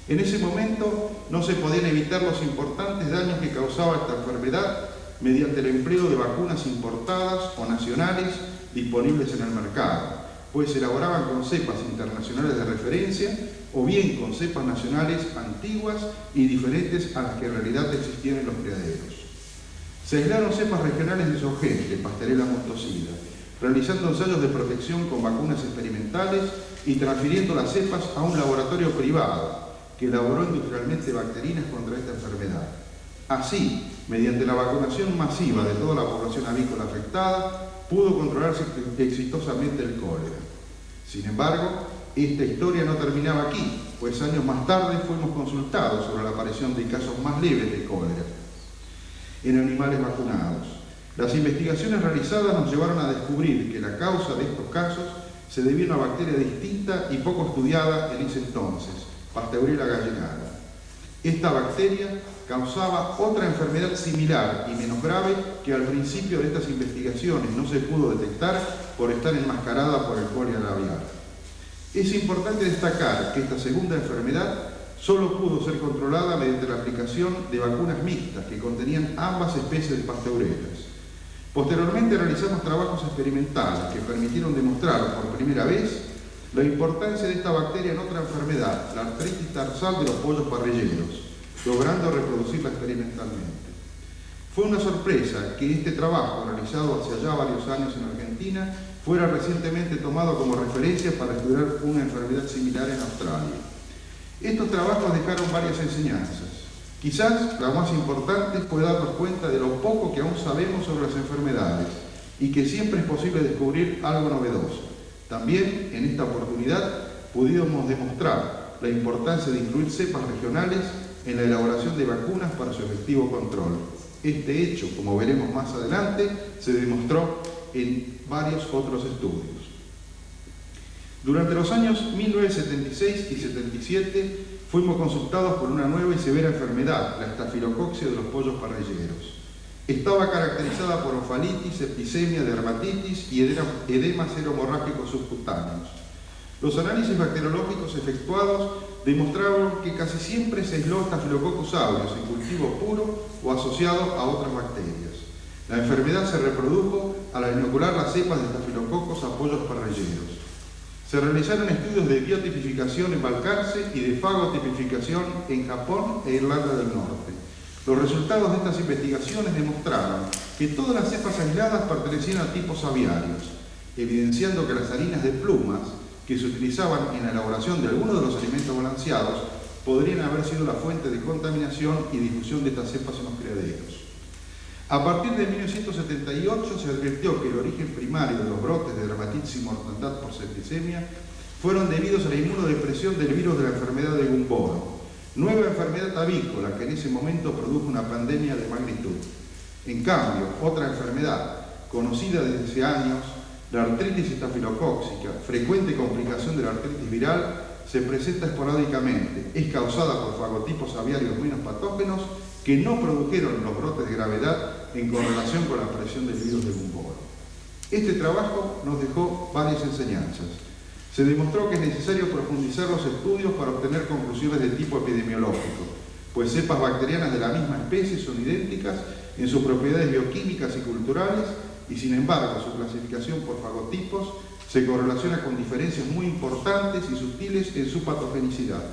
En ese momento no se podían evitar los importantes daños que causaba esta enfermedad mediante el empleo de vacunas importadas o nacionales disponibles en el mercado, pues se elaboraban con cepas internacionales de referencia o bien con cepas nacionales antiguas y diferentes a las que en realidad existían en los criaderos. Se aislaron cepas regionales de Sogente, Pastorela mostosida, realizando ensayos de protección con vacunas experimentales y transfiriendo las cepas a un laboratorio privado que elaboró industrialmente bacterinas contra esta enfermedad. Así, mediante la vacunación masiva de toda la población avícola afectada, pudo controlarse exitosamente el cólera. Sin embargo, esta historia no terminaba aquí, pues años más tarde fuimos consultados sobre la aparición de casos más leves de cólera en animales vacunados. Las investigaciones realizadas nos llevaron a descubrir que la causa de estos casos se debía a una bacteria distinta y poco estudiada en ese entonces, Pasteurella gallinata. Esta bacteria causaba otra enfermedad similar y menos grave que al principio de estas investigaciones no se pudo detectar por estar enmascarada por el cólera labial. Es importante destacar que esta segunda enfermedad solo pudo ser controlada mediante la aplicación de vacunas mixtas que contenían ambas especies de pasteurelas. Posteriormente realizamos trabajos experimentales que permitieron demostrar por primera vez la importancia de esta bacteria en otra enfermedad, la artritis tarsal de los pollos parrilleros, logrando reproducirla experimentalmente. Fue una sorpresa que este trabajo, realizado hace ya varios años en Argentina, fuera recientemente tomado como referencia para estudiar una enfermedad similar en Australia. Estos trabajos dejaron varias enseñanzas. Quizás la más importante fue darnos cuenta de lo poco que aún sabemos sobre las enfermedades y que siempre es posible descubrir algo novedoso. También, en esta oportunidad, pudimos demostrar la importancia de incluir cepas regionales en la elaboración de vacunas para su efectivo control. Este hecho, como veremos más adelante, se demostró en varios otros estudios. Durante los años 1976 y 77 fuimos consultados por una nueva y severa enfermedad, la estafilococcus de los pollos parrilleros. Estaba caracterizada por ofalitis, septicemia, dermatitis y edemas seromorrágicos subcutáneos. Los análisis bacteriológicos efectuados demostraron que casi siempre se aisló Staphylococcus aureus en cultivo puro o asociado a otras bacterias. La enfermedad se reprodujo al inocular las cepas de Staphylococcus a pollos parrilleros. Se realizaron estudios de biotipificación en Balcarce y de fagotipificación en Japón e Irlanda del Norte. Los resultados de estas investigaciones demostraron que todas las cepas aisladas pertenecían a tipos aviarios, evidenciando que las harinas de plumas que se utilizaban en la elaboración de algunos de los alimentos balanceados podrían haber sido la fuente de contaminación y difusión de estas cepas en los criaderos. A partir de 1978 se advirtió que el origen primario de los brotes de dermatitis y mortandad por septicemia fueron debidos a la inmunodepresión del virus de la enfermedad de Gumboro, nueva enfermedad avícola que en ese momento produjo una pandemia de magnitud. En cambio, otra enfermedad conocida desde hace años, la artritis estafilocóxica, frecuente complicación de la artritis viral, se presenta esporádicamente. Es causada por fagotipos aviarios menos patógenos que no produjeron los brotes de gravedad en correlación con la aparición del virus de Gumboro. Este trabajo nos dejó varias enseñanzas. Se demostró que es necesario profundizar los estudios para obtener conclusiones de tipo epidemiológico, pues cepas bacterianas de la misma especie son idénticas en sus propiedades bioquímicas y culturales, y sin embargo su clasificación por fagotipos se correlaciona con diferencias muy importantes y sutiles en su patogenicidad.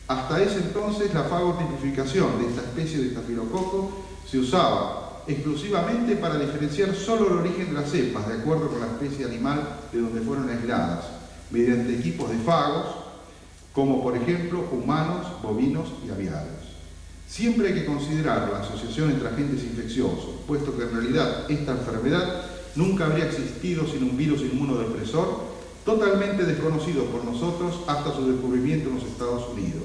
Hasta ese entonces la fagotipificación de esta especie de estafilococo se usaba exclusivamente para diferenciar solo el origen de las cepas de acuerdo con la especie animal de donde fueron aisladas, mediante equipos de fagos, como por ejemplo humanos, bovinos y aviarios. Siempre hay que considerar la asociación entre agentes infecciosos, puesto que en realidad esta enfermedad nunca habría existido sin un virus inmunodepresor totalmente desconocido por nosotros hasta su descubrimiento en los Estados Unidos.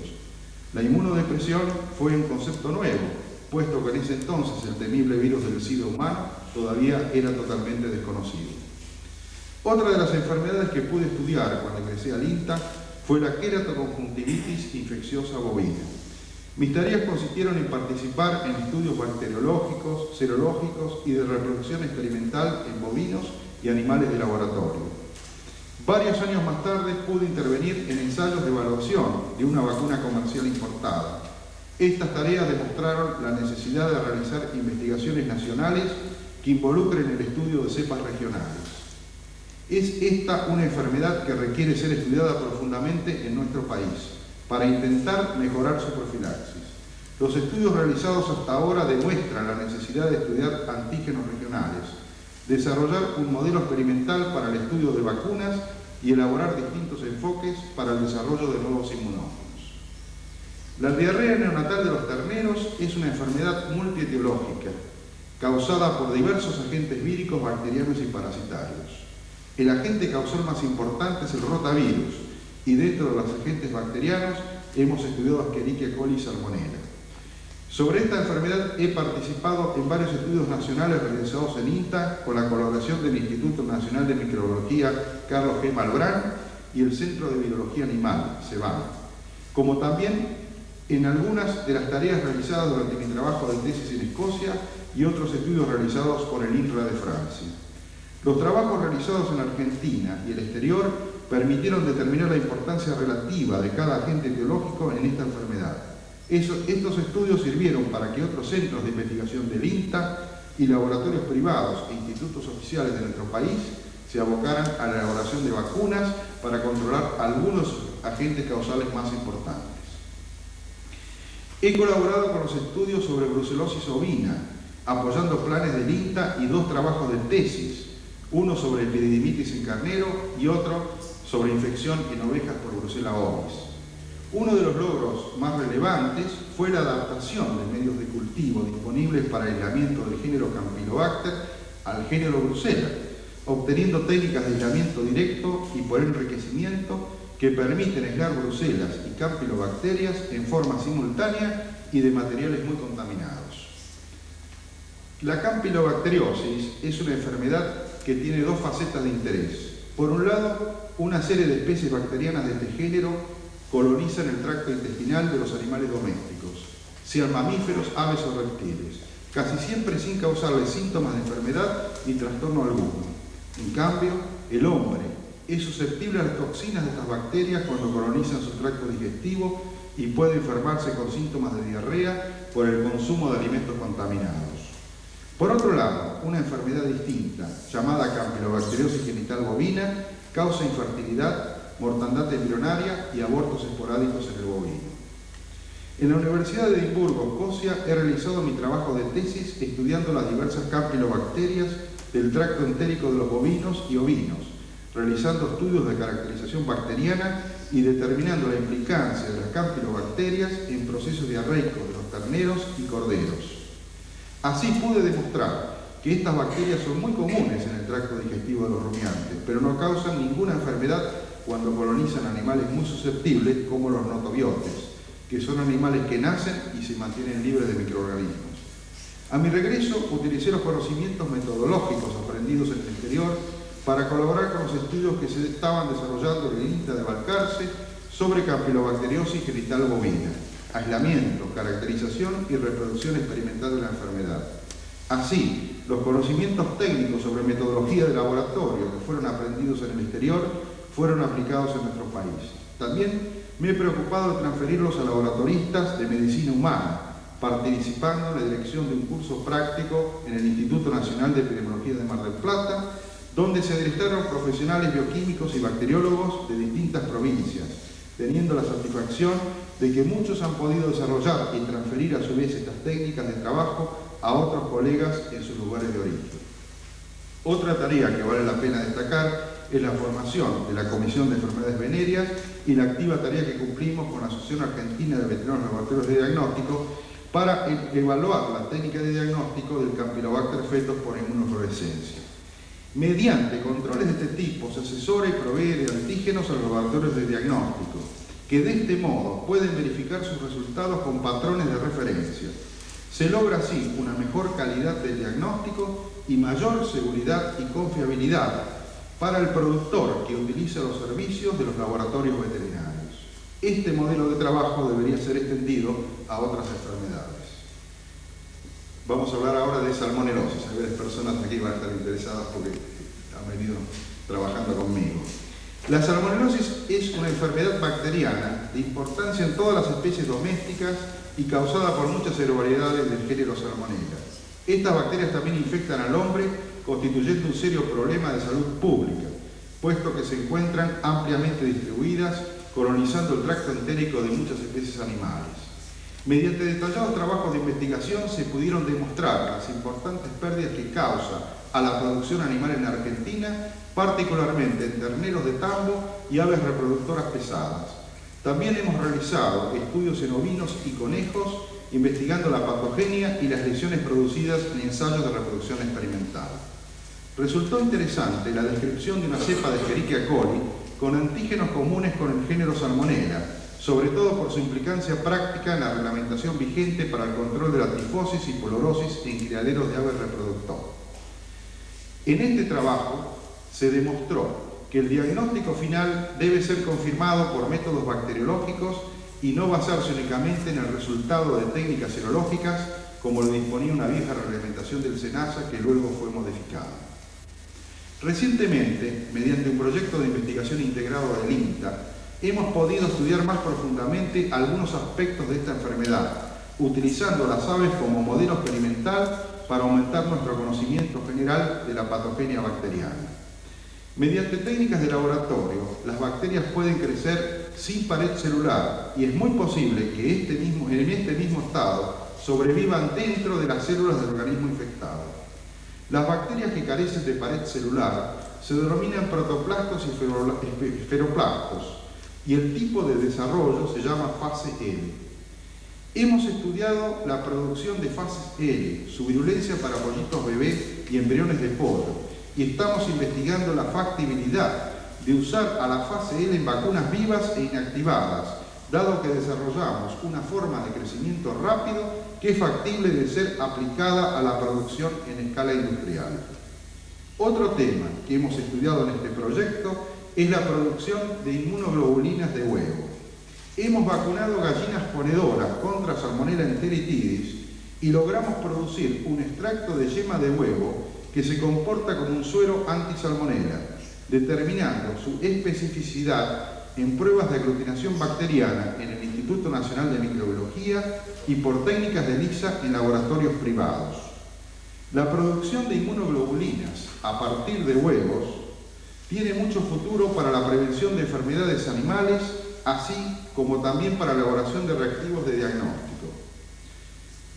La inmunodepresión fue un concepto nuevo, puesto que en ese entonces el temible virus del SIDA humano todavía era totalmente desconocido. Otra de las enfermedades que pude estudiar cuando ingresé al INTA fue la queratoconjuntivitis infecciosa bovina. Mis tareas consistieron en participar en estudios bacteriológicos, serológicos y de reproducción experimental en bovinos y animales de laboratorio. Varios años más tarde pude intervenir en ensayos de evaluación de una vacuna comercial importada. Estas tareas demostraron la necesidad de realizar investigaciones nacionales que involucren el estudio de cepas regionales. Es esta una enfermedad que requiere ser estudiada profundamente en nuestro país para intentar mejorar su profilaxis. Los estudios realizados hasta ahora demuestran la necesidad de estudiar antígenos regionales, desarrollar un modelo experimental para el estudio de vacunas y elaborar distintos enfoques para el desarrollo de nuevos inmunógenos. La diarrea neonatal de los terneros es una enfermedad multietiológica, causada por diversos agentes víricos, bacterianos y parasitarios. El agente causal más importante es el rotavirus, y dentro de los agentes bacterianos hemos estudiado Escherichia coli y Salmonella. Sobre esta enfermedad he participado en varios estudios nacionales realizados en INTA con la colaboración del Instituto Nacional de Microbiología Carlos G. Malbrán y el Centro de Virología Animal, CEBAM, como también en algunas de las tareas realizadas durante mi trabajo de tesis en Escocia y otros estudios realizados por el INRA de Francia. Los trabajos realizados en Argentina y el exterior permitieron determinar la importancia relativa de cada agente etiológico en esta enfermedad. Estos estudios sirvieron para que otros centros de investigación del INTA y laboratorios privados e institutos oficiales de nuestro país se abocaran a la elaboración de vacunas para controlar algunos agentes causales más importantes. He colaborado con los estudios sobre brucelosis ovina, apoyando planes del INTA y 2 trabajos de tesis, uno sobre epididimitis en carnero y otro sobre infección en ovejas por Brucella ovis. Uno de los logros más relevantes fue la adaptación de medios de cultivo disponibles para el aislamiento del género Campylobacter al género Brucella, obteniendo técnicas de aislamiento directo y por enriquecimiento que permiten aislar brucelas y campylobacterias en forma simultánea y de materiales muy contaminados. La campylobacteriosis es una enfermedad que tiene 2 facetas de interés. Por un lado, una serie de especies bacterianas de este género colonizan el tracto intestinal de los animales domésticos, sean mamíferos, aves o reptiles, casi siempre sin causarle síntomas de enfermedad ni trastorno alguno. En cambio, el hombre es susceptible a las toxinas de estas bacterias cuando colonizan su tracto digestivo y puede enfermarse con síntomas de diarrea por el consumo de alimentos contaminados. Por otro lado, una enfermedad distinta, llamada campylobacteriosis genital bovina, causa infertilidad, mortandad embrionaria y abortos esporádicos en el bovino. En la Universidad de Edimburgo, Escocia, he realizado mi trabajo de tesis estudiando las diversas campylobacterias del tracto entérico de los bovinos y ovinos, realizando estudios de caracterización bacteriana y determinando la implicancia de las campylobacterias en procesos diarreicos de los terneros y corderos. Así pude demostrar que estas bacterias son muy comunes en el tracto digestivo de los rumiantes, pero no causan ninguna enfermedad cuando colonizan animales muy susceptibles como los notobiotes, que son animales que nacen y se mantienen libres de microorganismos. A mi regreso, utilicé los conocimientos metodológicos aprendidos en el exterior para colaborar con los estudios que se estaban desarrollando en el INTA de Balcarce sobre campylobacteriosis genital bovina, aislamiento, caracterización y reproducción experimental de la enfermedad. Así, los conocimientos técnicos sobre metodología de laboratorio que fueron aprendidos en el exterior fueron aplicados en nuestro país. También me he preocupado de transferirlos a laboratoristas de medicina humana, participando en la dirección de un curso práctico en el Instituto Nacional de Epidemiología de Mar del Plata, donde se diristaron profesionales bioquímicos y bacteriólogos de distintas provincias, teniendo la satisfacción de que muchos han podido desarrollar y transferir a su vez estas técnicas de trabajo a otros colegas en sus lugares de origen. Otra tarea que vale la pena destacar es la formación de la Comisión de Enfermedades Venéreas y la activa tarea que cumplimos con la Asociación Argentina de Veterinarios Laboratorios de Diagnóstico para evaluar la técnica de diagnóstico del Campylobacter fetos por inmunofluorescencia. Mediante controles de este tipo se asesora y provee de antígenos a los laboratorios de diagnóstico, que de este modo pueden verificar sus resultados con patrones de referencia. Se logra así una mejor calidad del diagnóstico y mayor seguridad y confiabilidad para el productor que utiliza los servicios de los laboratorios veterinarios. Este modelo de trabajo debería ser extendido a otras enfermedades. Vamos a hablar ahora de salmonelosis. Hay varias personas aquí que van a estar interesadas porque han venido trabajando conmigo. La salmonelosis es una enfermedad bacteriana de importancia en todas las especies domésticas y causada por muchas herbivoriedades del género Salmonella. Estas bacterias también infectan al hombre, constituyendo un serio problema de salud pública, puesto que se encuentran ampliamente distribuidas, colonizando el tracto entérico de muchas especies animales. Mediante detallados trabajos de investigación se pudieron demostrar las importantes pérdidas que causa a la producción animal en Argentina, particularmente en terneros de tambo y aves reproductoras pesadas. También hemos realizado estudios en ovinos y conejos, investigando la patogenia y las lesiones producidas en ensayos de reproducción experimental. Resultó interesante la descripción de una cepa de Escherichia coli con antígenos comunes con el género Salmonella, sobre todo por su implicancia práctica en la reglamentación vigente para el control de la tifosis y polorosis en criaderos de aves reproductoras. En este trabajo se demostró que el diagnóstico final debe ser confirmado por métodos bacteriológicos y no basarse únicamente en el resultado de técnicas serológicas, como lo disponía una vieja reglamentación del SENASA que luego fue modificada. Recientemente, mediante un proyecto de investigación integrado del INTA, hemos podido estudiar más profundamente algunos aspectos de esta enfermedad, utilizando las aves como modelo experimental para aumentar nuestro conocimiento general de la patogenia bacteriana. Mediante técnicas de laboratorio, las bacterias pueden crecer sin pared celular y es muy posible que en este mismo estado sobrevivan dentro de las células del organismo infectado. Las bacterias que carecen de pared celular se denominan protoplastos y esferoplastos y el tipo de desarrollo se llama fase L. Hemos estudiado la producción de fases L, su virulencia para pollitos bebés y embriones de pollo, y estamos investigando la factibilidad de usar a la fase L en vacunas vivas e inactivadas, dado que desarrollamos una forma de crecimiento rápido que es factible de ser aplicada a la producción en escala industrial. Otro tema que hemos estudiado en este proyecto es la producción de inmunoglobulinas de huevo. Hemos vacunado gallinas ponedoras contra Salmonella enteritidis y logramos producir un extracto de yema de huevo que se comporta como un suero antisalmonela, determinando su especificidad en pruebas de aglutinación bacteriana en el Instituto Nacional de Microbiología y por técnicas de ELISA en laboratorios privados. La producción de inmunoglobulinas a partir de huevos tiene mucho futuro para la prevención de enfermedades animales, así como también para la elaboración de reactivos de diagnóstico.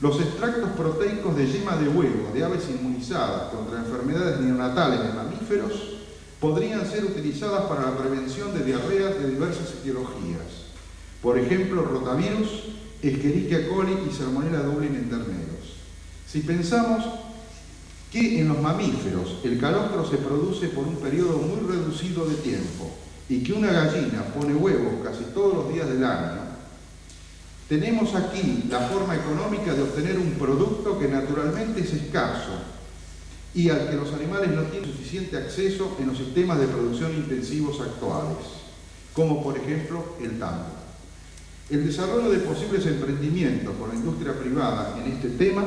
Los extractos proteicos de yema de huevo de aves inmunizadas contra enfermedades neonatales de mamíferos podrían ser utilizadas para la prevención de diarreas de diversas etiologías, por ejemplo, rotavirus, Escherichia coli y Salmonella dublin en terneros. Si pensamos que en los mamíferos el calostro se produce por un periodo muy reducido de tiempo y que una gallina pone huevos casi todos los días del año, tenemos aquí la forma económica de obtener un producto que naturalmente es escaso y al que los animales no tienen suficiente acceso en los sistemas de producción intensivos actuales, como por ejemplo el tambo. El desarrollo de posibles emprendimientos con la industria privada en este tema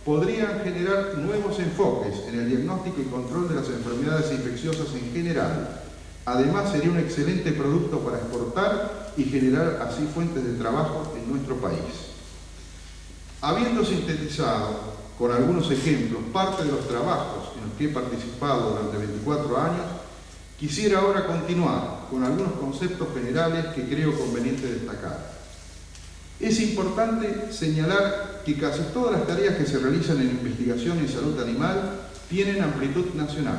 podrían generar nuevos enfoques en el diagnóstico y control de las enfermedades infecciosas en general. Además, sería un excelente producto para exportar y generar así fuentes de trabajo en nuestro país. Habiendo sintetizado con algunos ejemplos parte de los trabajos en los que he participado durante 24 años, quisiera ahora continuar con algunos conceptos generales que creo conveniente destacar. Es importante señalar que casi todas las tareas que se realizan en investigación en salud animal tienen amplitud nacional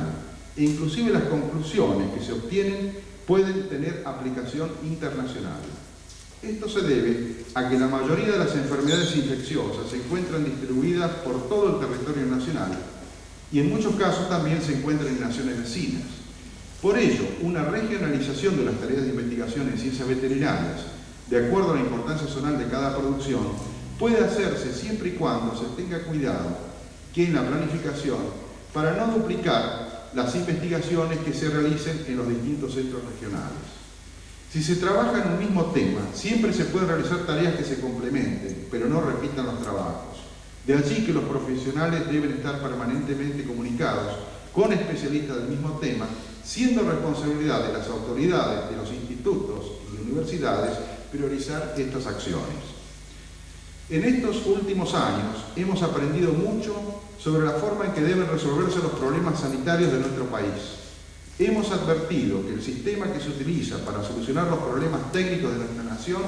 e inclusive las conclusiones que se obtienen pueden tener aplicación internacional. Esto se debe a que la mayoría de las enfermedades infecciosas se encuentran distribuidas por todo el territorio nacional y en muchos casos también se encuentran en naciones vecinas. Por ello, una regionalización de las tareas de investigación en ciencias veterinarias, de acuerdo a la importancia zonal de cada producción, puede hacerse siempre y cuando se tenga cuidado que en la planificación, para no duplicar las investigaciones que se realicen en los distintos centros regionales. Si se trabaja en un mismo tema, siempre se pueden realizar tareas que se complementen, pero no repitan los trabajos. De allí que los profesionales deben estar permanentemente comunicados con especialistas del mismo tema, siendo responsabilidad de las autoridades, de los institutos y universidades, priorizar estas acciones. En estos últimos años hemos aprendido mucho sobre la forma en que deben resolverse los problemas sanitarios de nuestro país. Hemos advertido que el sistema que se utiliza para solucionar los problemas técnicos de nuestra nación,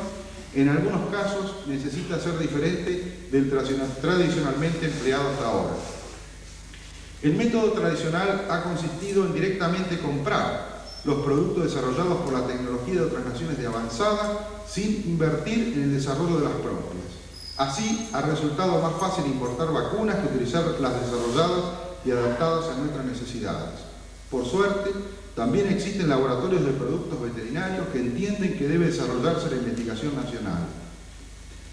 en algunos casos necesita ser diferente del tradicionalmente empleado hasta ahora. El método tradicional ha consistido en directamente comprar los productos desarrollados por la tecnología de otras naciones de avanzada sin invertir en el desarrollo de las propias. Así, ha resultado más fácil importar vacunas que utilizar las desarrolladas y adaptadas a nuestras necesidades. Por suerte, también existen laboratorios de productos veterinarios que entienden que debe desarrollarse la investigación nacional.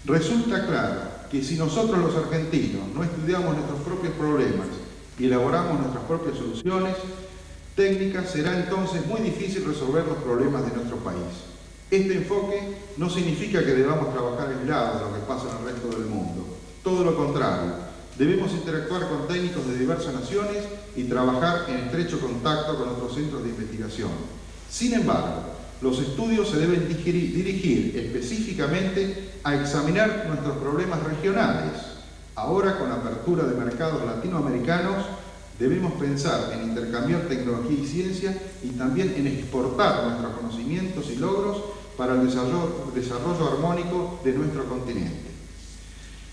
Resulta claro que si nosotros los argentinos no estudiamos nuestros propios problemas y elaboramos nuestras propias soluciones técnicas, será entonces muy difícil resolver los problemas de nuestro país. Este enfoque no significa que debamos trabajar aislados de lo que pasa en el resto del mundo. Todo lo contrario. Debemos interactuar con técnicos de diversas naciones y trabajar en estrecho contacto con otros centros de investigación. Sin embargo, los estudios se deben dirigir específicamente a examinar nuestros problemas regionales. Ahora, con la apertura de mercados latinoamericanos, debemos pensar en intercambiar tecnología y ciencia y también en exportar nuestros conocimientos y logros para el desarrollo armónico de nuestro continente.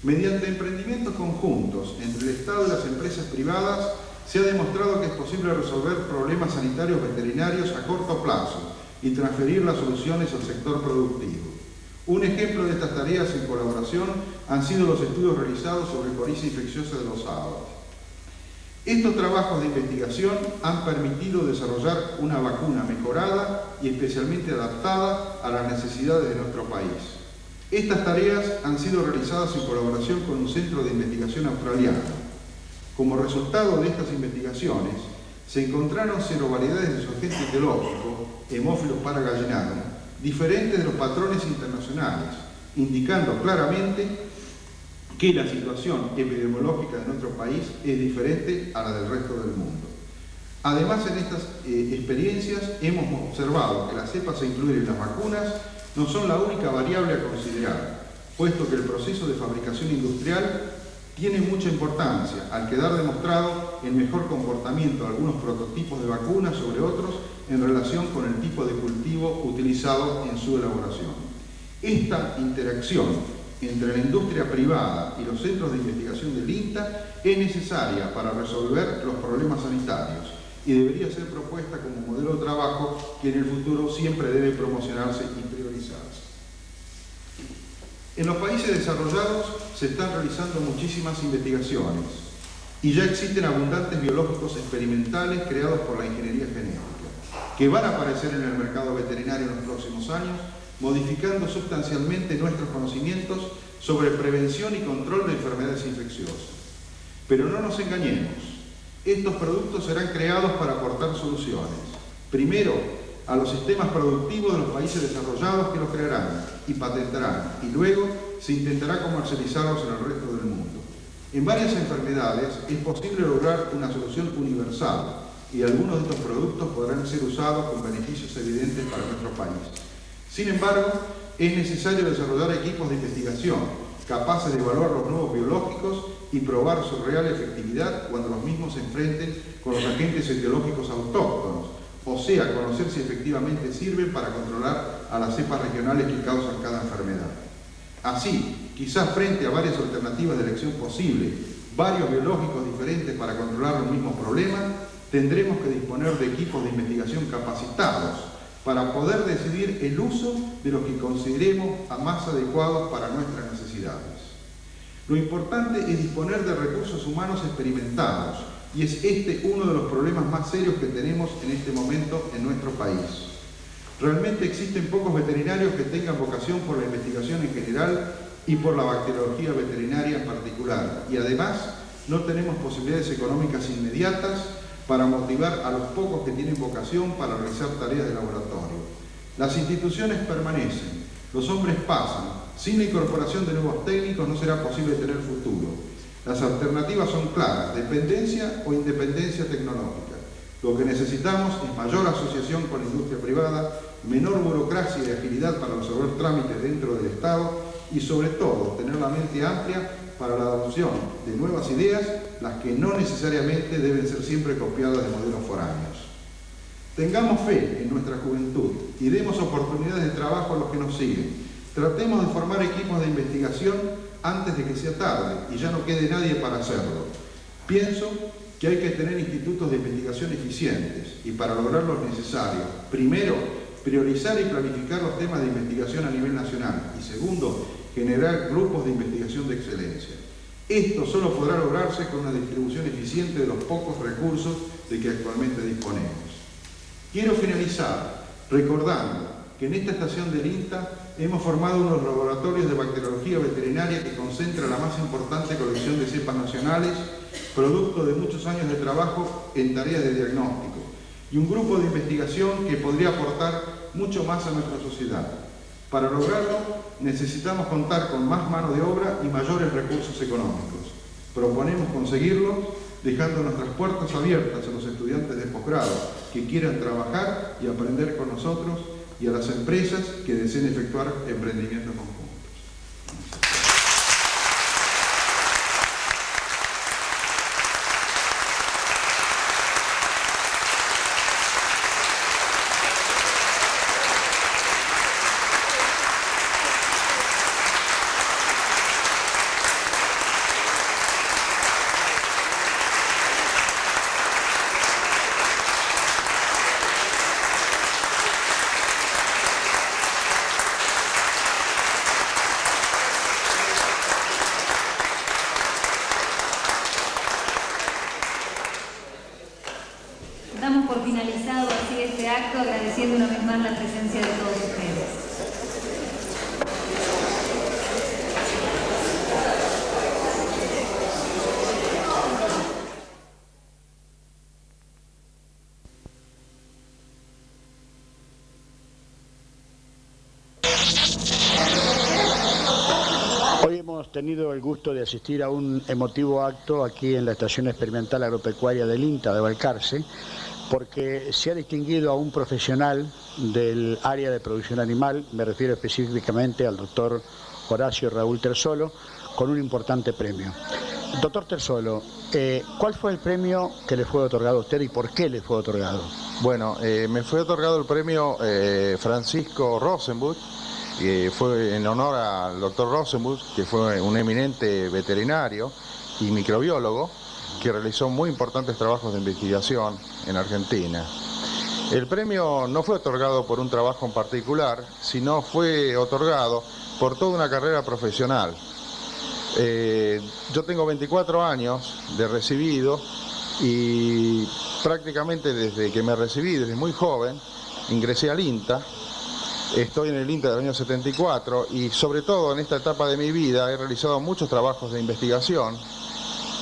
Mediante emprendimientos conjuntos entre el Estado y las empresas privadas, se ha demostrado que es posible resolver problemas sanitarios veterinarios a corto plazo y transferir las soluciones al sector productivo. Un ejemplo de estas tareas en colaboración han sido los estudios realizados sobre coriza infecciosa de los aves. Estos trabajos de investigación han permitido desarrollar una vacuna mejorada y especialmente adaptada a las necesidades de nuestro país. Estas tareas han sido realizadas en colaboración con un centro de investigación australiano. Como resultado de estas investigaciones, se encontraron serovariedades de su agente etiológico, Haemophilus paragallinatum, diferentes de los patrones internacionales, indicando claramente que la situación epidemiológica de nuestro país es diferente a la del resto del mundo. Además, en estas experiencias hemos observado que las cepas a incluir en las vacunas no son la única variable a considerar, puesto que el proceso de fabricación industrial tiene mucha importancia al quedar demostrado el mejor comportamiento de algunos prototipos de vacunas sobre otros en relación con el tipo de cultivo utilizado en su elaboración. Esta interacción entre la industria privada y los centros de investigación del INTA es necesaria para resolver los problemas sanitarios y debería ser propuesta como modelo de trabajo que en el futuro siempre debe promocionarse y priorizarse. En los países desarrollados se están realizando muchísimas investigaciones y ya existen abundantes biológicos experimentales creados por la ingeniería genética, que van a aparecer en el mercado veterinario en los próximos años, modificando sustancialmente nuestros conocimientos sobre prevención y control de enfermedades infecciosas. Pero no nos engañemos, estos productos serán creados para aportar soluciones. Primero, a los sistemas productivos de los países desarrollados que los crearán y patentarán, y luego se intentará comercializarlos en el resto del mundo. En varias enfermedades es posible lograr una solución universal y algunos de estos productos podrán ser usados con beneficios evidentes para nuestro país. Sin embargo, es necesario desarrollar equipos de investigación capaces de evaluar los nuevos biológicos y probar su real efectividad cuando los mismos se enfrenten con los agentes etiológicos autóctonos, o sea, conocer si efectivamente sirven para controlar a las cepas regionales que causan cada enfermedad. Así, quizás frente a varias alternativas de elección posible, varios biológicos diferentes para controlar los mismos problemas, tendremos que disponer de equipos de investigación capacitados para poder decidir el uso de los que consideremos más adecuados para nuestras necesidades. Lo importante es disponer de recursos humanos experimentados, y es este uno de los problemas más serios que tenemos en este momento en nuestro país. Realmente existen pocos veterinarios que tengan vocación por la investigación en general y por la bacteriología veterinaria en particular, y además no tenemos posibilidades económicas inmediatas para motivar a los pocos que tienen vocación para realizar tareas de laboratorio. Las instituciones permanecen, los hombres pasan, sin la incorporación de nuevos técnicos no será posible tener futuro. Las alternativas son claras, dependencia o independencia tecnológica. Lo que necesitamos es mayor asociación con la industria privada, menor burocracia y agilidad para resolver trámites dentro del Estado y sobre todo tener la mente amplia para la adopción de nuevas ideas, las que no necesariamente deben ser siempre copiadas de modelos foráneos. Tengamos fe en nuestra juventud y demos oportunidades de trabajo a los que nos siguen. Tratemos de formar equipos de investigación antes de que sea tarde y ya no quede nadie para hacerlo. Pienso que hay que tener institutos de investigación eficientes y para lograr lo necesario, primero, priorizar y planificar los temas de investigación a nivel nacional y segundo, generar grupos de investigación de excelencia. Esto solo podrá lograrse con una distribución eficiente de los pocos recursos de que actualmente disponemos. Quiero finalizar recordando que en esta estación del INTA hemos formado unos laboratorios de bacteriología veterinaria que concentra la más importante colección de cepas nacionales, producto de muchos años de trabajo en tareas de diagnóstico, y un grupo de investigación que podría aportar mucho más a nuestra sociedad. Para lograrlo, necesitamos contar con más mano de obra y mayores recursos económicos. Proponemos conseguirlo dejando nuestras puertas abiertas a los estudiantes de posgrado que quieran trabajar y aprender con nosotros y a las empresas que deseen efectuar emprendimientos conjuntos. Damos por finalizado así este acto, agradeciendo una vez más la presencia de todos ustedes. Hoy hemos hemos tenido el gusto de asistir a un emotivo acto aquí en la Estación Experimental Agropecuaria del INTA de Balcarce, porque se ha distinguido a un profesional del área de producción animal, me refiero específicamente al doctor Horacio Raúl Terzolo, con un importante premio. Doctor Terzolo, ¿cuál fue el premio que le fue otorgado a usted y por qué le fue otorgado? Bueno, me fue otorgado el premio Francisco Rosenbusch, fue en honor al doctor Rosenbusch, que fue un eminente veterinario y microbiólogo que realizó muy importantes trabajos de investigación en Argentina. El premio no fue otorgado por un trabajo en particular, sino fue otorgado por toda una carrera profesional. Yo tengo 24 años de recibido y prácticamente desde que me recibí, desde muy joven, ingresé al INTA. Estoy en el INTA del año 74 y sobre todo en esta etapa de mi vida he realizado muchos trabajos de investigación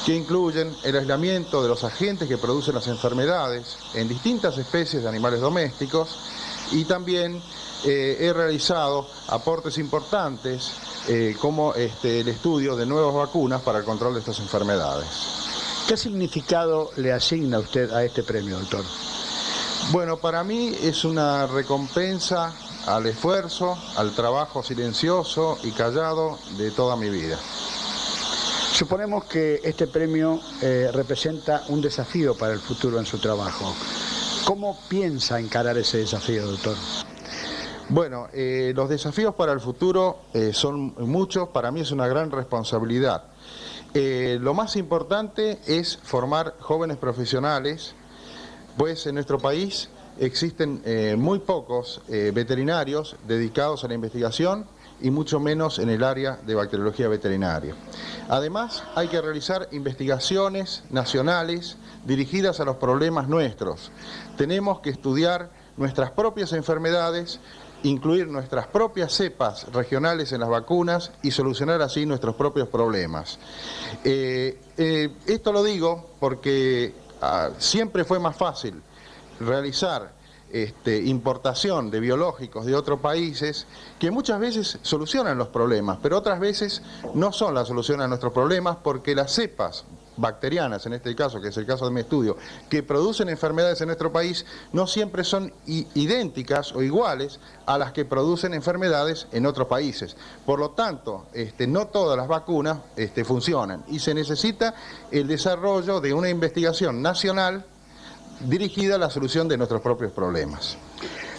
que incluyen el aislamiento de los agentes que producen las enfermedades en distintas especies de animales domésticos y también he realizado aportes importantes como el estudio de nuevas vacunas para el control de estas enfermedades. ¿Qué significado le asigna usted a este premio, doctor? Bueno, para mí es una recompensa al esfuerzo, al trabajo silencioso y callado de toda mi vida. Suponemos que este premio representa un desafío para el futuro en su trabajo. ¿Cómo piensa encarar ese desafío, doctor? Bueno, los desafíos para el futuro son muchos, para mí es una gran responsabilidad. Lo más importante es formar jóvenes profesionales, pues en nuestro país existen muy pocos veterinarios dedicados a la investigación y mucho menos en el área de bacteriología veterinaria. Además, hay que realizar investigaciones nacionales dirigidas a los problemas nuestros. Tenemos que estudiar nuestras propias enfermedades, incluir nuestras propias cepas regionales en las vacunas y solucionar así nuestros propios problemas. Esto lo digo porque siempre fue más fácil realizar importación de biológicos de otros países que muchas veces solucionan los problemas, pero otras veces no son la solución a nuestros problemas porque las cepas bacterianas, en este caso, que es el caso de mi estudio, que producen enfermedades en nuestro país, no siempre son idénticas o iguales a las que producen enfermedades en otros países. Por lo tanto, no todas las vacunas funcionan y se necesita el desarrollo de una investigación nacional dirigida a la solución de nuestros propios problemas.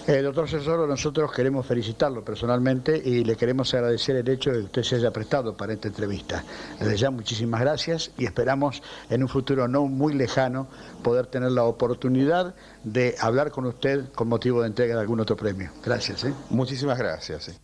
Doctor Terzolo, nosotros queremos felicitarlo personalmente y le queremos agradecer el hecho de que usted se haya prestado para esta entrevista. Desde ya muchísimas gracias y esperamos en un futuro no muy lejano poder tener la oportunidad de hablar con usted con motivo de entrega de algún otro premio. Gracias. Muchísimas gracias.